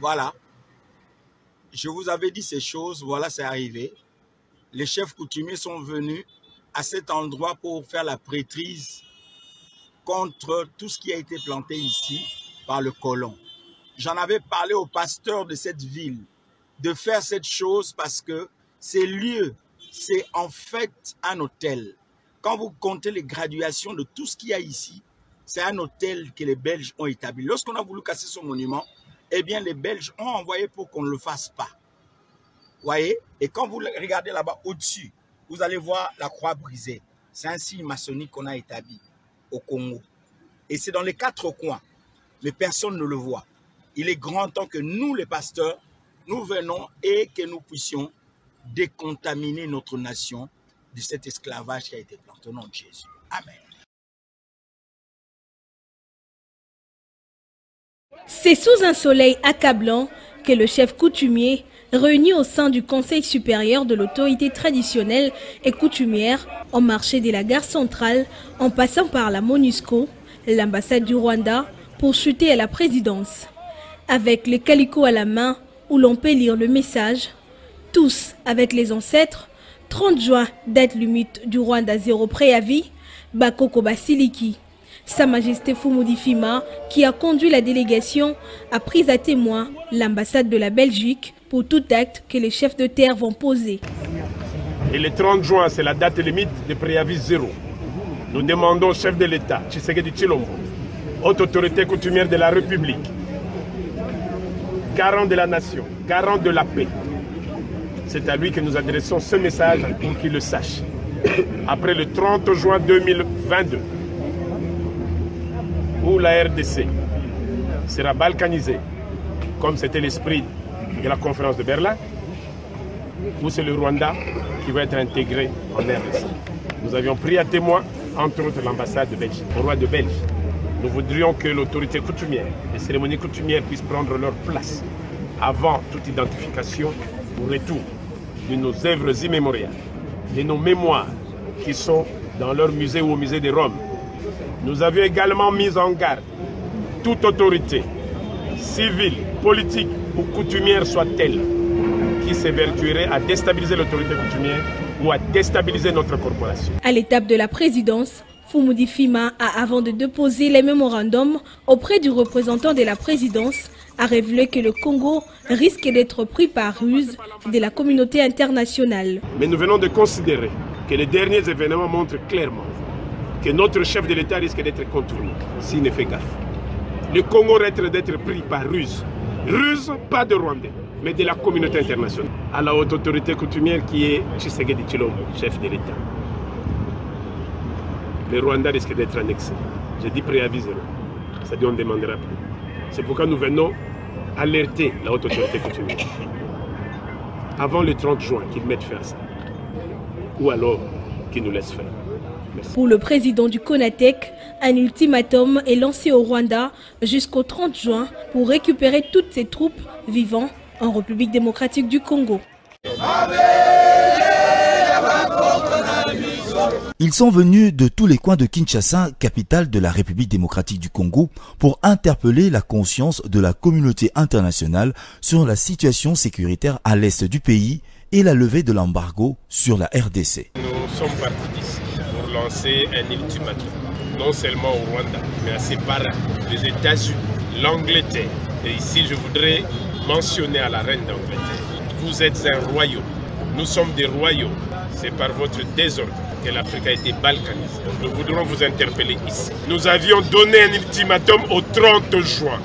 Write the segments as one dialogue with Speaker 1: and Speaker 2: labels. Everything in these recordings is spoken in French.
Speaker 1: Voilà, je vous avais dit ces choses, voilà, c'est arrivé. Les chefs coutumiers sont venus à cet endroit pour faire la prêtrise contre tout ce qui a été planté ici par le colon. J'en avais parlé au pasteur de cette ville de faire cette chose parce que ces lieux, c'est en fait un hôtel. Quand vous comptez les graduations de tout ce qu'il y a ici, c'est un hôtel que les Belges ont établi. Lorsqu'on a voulu casser ce monument, eh bien, les Belges ont envoyé pour qu'on ne le fasse pas. Vous voyez? Et quand vous regardez là-bas au-dessus, vous allez voir la croix brisée. C'est un signe maçonnique qu'on a établi au Congo. Et c'est dans les 4 coins. Mais personne ne le voit. Il est grand temps que nous, les pasteurs, nous venons et que nous puissions décontaminer notre nation de cet esclavage qui a été planté au nom de Jésus. Amen.
Speaker 2: C'est sous un soleil accablant que le chef coutumier, réuni au sein du Conseil supérieur de l'autorité traditionnelle et coutumière, ont marché de la gare centrale en passant par la MONUSCO, l'ambassade du Rwanda, pour chuter à la présidence. Avec les calicots à la main, où l'on peut lire le message « Tous avec les ancêtres, 30 juin, date limite du Rwanda, zéro préavis, Bakoko Basiliki ». Sa Majesté Fumudi Fima, qui a conduit la délégation, a pris à témoin l'ambassade de la Belgique pour tout acte que les chefs de terre vont poser.
Speaker 3: Et le 30 juin, c'est la date limite de préavis zéro. Nous demandons au chef de l'État, Tshisekedi Tshilombo, haute autorité coutumière de la République, garant de la nation, garant de la paix. C'est à lui que nous adressons ce message pour qu'il le sache. Après le 30 juin 2022, où la RDC sera balkanisée, comme c'était l'esprit de la conférence de Berlin, où c'est le Rwanda qui va être intégré en RDC. Nous avions pris à témoin, entre autres, l'ambassade de Belgique, le roi de Belgique. Nous voudrions que l'autorité coutumière, les cérémonies coutumières puissent prendre leur place avant toute identification au retour de nos œuvres immémoriales, de nos mémoires qui sont dans leur musée ou au musée de Rome. Nous avions également mis en garde toute autorité, civile, politique ou coutumière soit-elle, qui s'évertuerait à déstabiliser l'autorité coutumière ou à déstabiliser notre corporation.
Speaker 2: À l'étape de la présidence, Fumudi Fima a, avant de déposer les mémorandums auprès du représentant de la présidence, a révélé que le Congo risque d'être pris par ruse de la communauté internationale.
Speaker 3: Mais nous venons de considérer que les derniers événements montrent clairement que notre chef de l'État risque d'être contourné s'il ne fait gaffe. Le Congo risque d'être pris par ruse. Ruse, pas de Rwandais, mais de la communauté internationale. À la haute autorité coutumière qui est Tshisekedi Tshilombo, chef de l'État. Le Rwanda risque d'être annexé. J'ai dit préavis zéro. C'est-à-dire on ne demandera plus. C'est pourquoi nous venons alerter la haute autorité coutumière. Avant le 30 juin, qu'ils mettent fin à ça. Ou alors qu'ils nous laissent faire. Merci.
Speaker 2: Pour le président du CONATEC, un ultimatum est lancé au Rwanda jusqu'au 30 juin pour récupérer toutes ses troupes vivant en République démocratique du Congo.
Speaker 4: Ils sont venus de tous les coins de Kinshasa, capitale de la République démocratique du Congo, pour interpeller la conscience de la communauté internationale sur la situation sécuritaire à l'est du pays et la levée de l'embargo sur la RDC.
Speaker 3: Nous sommes partis d'ici pour lancer un ultimatum, non seulement au Rwanda, mais à ses parents, les États-Unis, l'Angleterre. Et ici, je voudrais mentionner à la reine d'Angleterre, vous êtes un royaume, nous sommes des royaumes. C'est par votre désordre que l'Afrique a été balkanisée. Nous voudrons vous interpeller ici. Nous avions donné un ultimatum au 30 juin,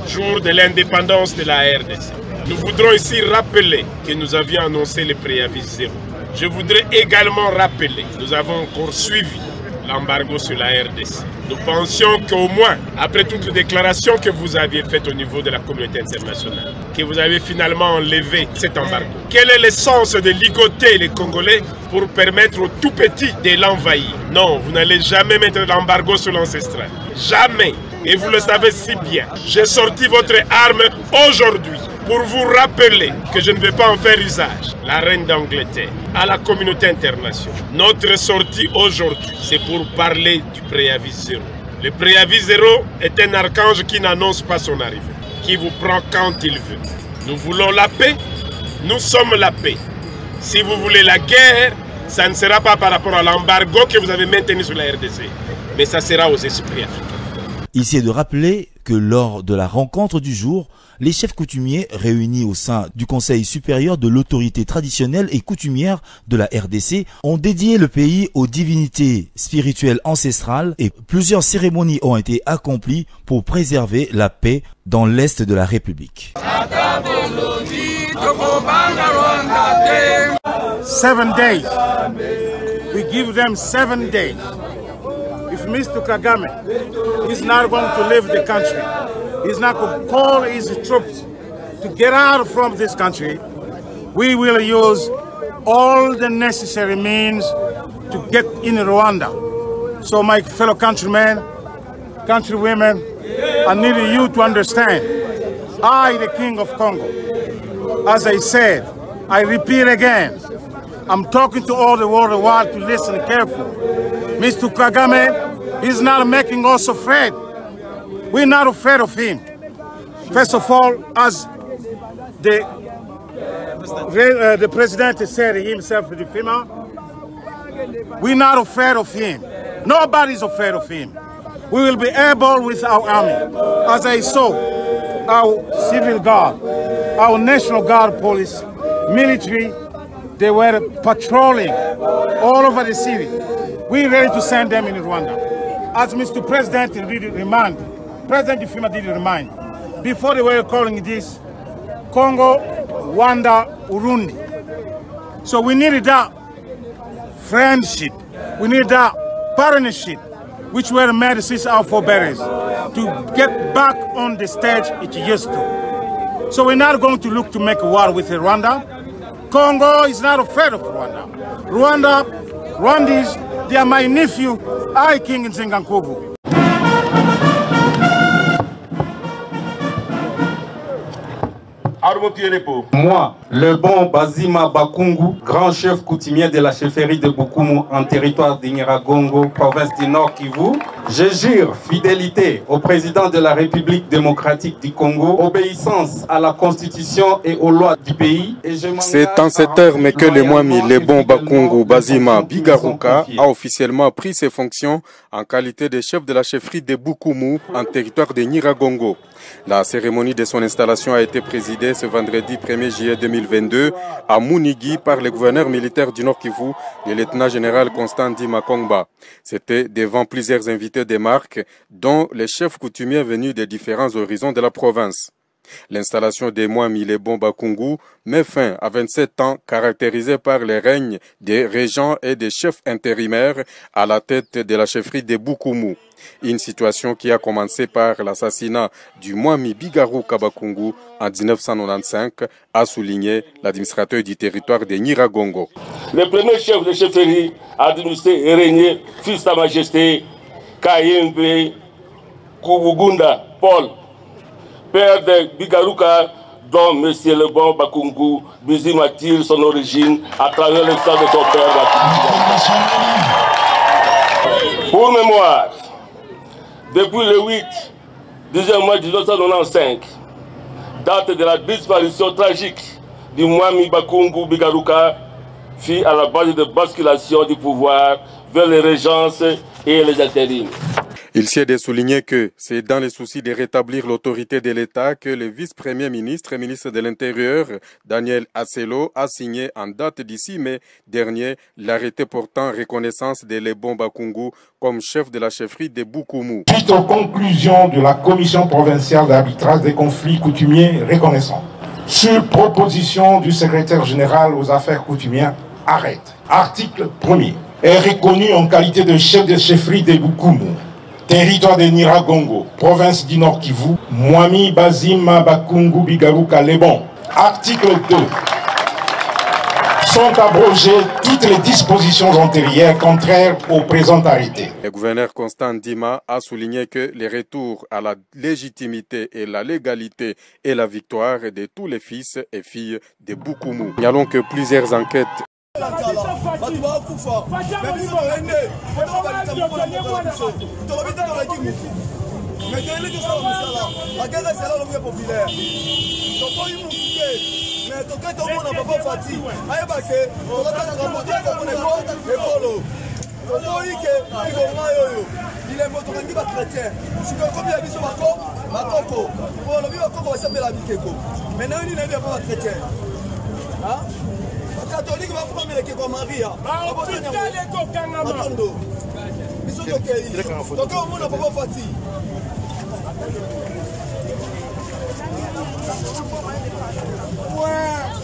Speaker 3: jour de l'indépendance de la RDC. Nous voudrons ici rappeler que nous avions annoncé le préavis zéro. Je voudrais également rappeler, nous avons encore suivi l'embargo sur la RDC. Nous pensions qu'au moins, après toutes les déclarations que vous aviez faites au niveau de la communauté internationale, que vous avez finalement enlevé cet embargo. Quel est le sens de ligoter les Congolais pour permettre aux tout petits de l'envahir? Non, vous n'allez jamais mettre l'embargo sur l'ancestral. Jamais. Et vous le savez si bien. J'ai sorti votre arme aujourd'hui. pour vous rappeler que je ne vais pas en faire usage, la reine d'Angleterre, à la communauté internationale. Notre sortie aujourd'hui, c'est pour parler du préavis zéro. Le préavis zéro est un archange qui n'annonce pas son arrivée, qui vous prend quand il veut. Nous voulons la paix, nous sommes la paix. Si vous voulez la guerre, ça ne sera pas par rapport à l'embargo que vous avez maintenu sur la RDC, mais ça sera aux esprits africains.
Speaker 4: Ici est de rappeler que lors de la rencontre du jour, les chefs coutumiers réunis au sein du Conseil supérieur de l'autorité traditionnelle et coutumière de la RDC ont dédié le pays aux divinités spirituelles ancestrales et plusieurs cérémonies ont été accomplies pour préserver la paix dans l'Est de la République.
Speaker 5: 7 days. We give them 7 days. If Mr. Kagame is not going to leave the country, he's not going to call his troops to get out from this country, we will use all the necessary means to get in Rwanda. So my fellow countrymen, countrywomen, I need you to understand, I, the King of Congo, as I said, I repeat again, I'm talking to all the world to listen carefully. Mr. Kagame is not making us afraid. We're not afraid of him. First of all, as the president said himself in the FEMA, we're not afraid of him. Nobody's afraid of him. We will be able with our army. As I saw, our civil guard, our National Guard police, military, they were patrolling all over the city. We're ready to send them in Rwanda. As Mr. President did remind, President FEMA did remind, before they were calling this Congo, Rwanda, Urundi. So we needed that friendship, we need that partnership, which were made since our forebears, to get back on the stage it used to. So we're not going to look to make a war with Rwanda. Congo is not afraid of Rwanda. Rwandese, they are my nephew, I, King Nzengankovu.
Speaker 6: Moi, le bon Bazima Bakungu, grand chef coutumier de la chefferie de Bukumu en territoire de Nyiragongo, province du Nord Kivu, je jure fidélité au président de la République démocratique du Congo, obéissance à la constitution et aux lois du pays.
Speaker 7: C'est en ces termes que le Mwami Lebon Bakungu Bazima Bigaruka a officiellement pris ses fonctions en qualité de chef de la chefferie de Bukumu en territoire de Nyiragongo. La cérémonie de son installation a été présidée ce vendredi 1er juillet 2022 à Mounigi par le gouverneur militaire du Nord Kivu, le lieutenant-général Constant Ndima Kongba. C'était devant plusieurs invités des marques, dont les chefs coutumiers venus des différents horizons de la province. L'installation des Mwami Lebon Bakungu met fin à 27 ans caractérisés par les règnes des régents et des chefs intérimaires à la tête de la chefferie de Bukumu. Une situation qui a commencé par l'assassinat du Mwami Bigaruka Bakungu en 1995, a souligné l'administrateur du territoire de Nyiragongo.
Speaker 8: Le premier chef de chefferie administré et régné, fils de sa majesté, Kayembe Kubugunda Paul, père de Bigaruka, dont M. Lebon Bakungu Bizima tire son origine à travers le sang de son père. Pour mémoire, depuis le 10e mois 1995, date de la disparition tragique du Mwami Bakungu Bigaruka, fit à la base de basculation du pouvoir vers les régences et les intérims.
Speaker 7: Il s'est de souligner que c'est dans les soucis de rétablir l'autorité de l'État que le vice-premier ministre et ministre de l'Intérieur, Daniel Asselo, a signé en date du 6 mai dernier l'arrêté portant reconnaissance de Lebon Bakungu comme chef de la chefferie de Bukumu.
Speaker 9: Suite aux conclusions de la Commission provinciale d'arbitrage des conflits coutumiers reconnaissants, sur proposition du secrétaire général aux affaires coutumières, arrête. Article 1er est reconnu en qualité de chef de chefferie de Bukumu, territoire de Nyiragongo, province du Nord Kivu, Mwami Bazima Bakungu Bigaruka Lebon. Article 2. sont abrogées toutes les dispositions antérieures contraires au présent arrêté.
Speaker 7: Le gouverneur Constant Ndima a souligné que les retours à la légitimité et la légalité est la victoire de tous les fils et filles de Bukumu. Signalons que plusieurs enquêtes
Speaker 10: catholique va prendre les Keko Maria. Donc on n'a pas fatigué. Ouais.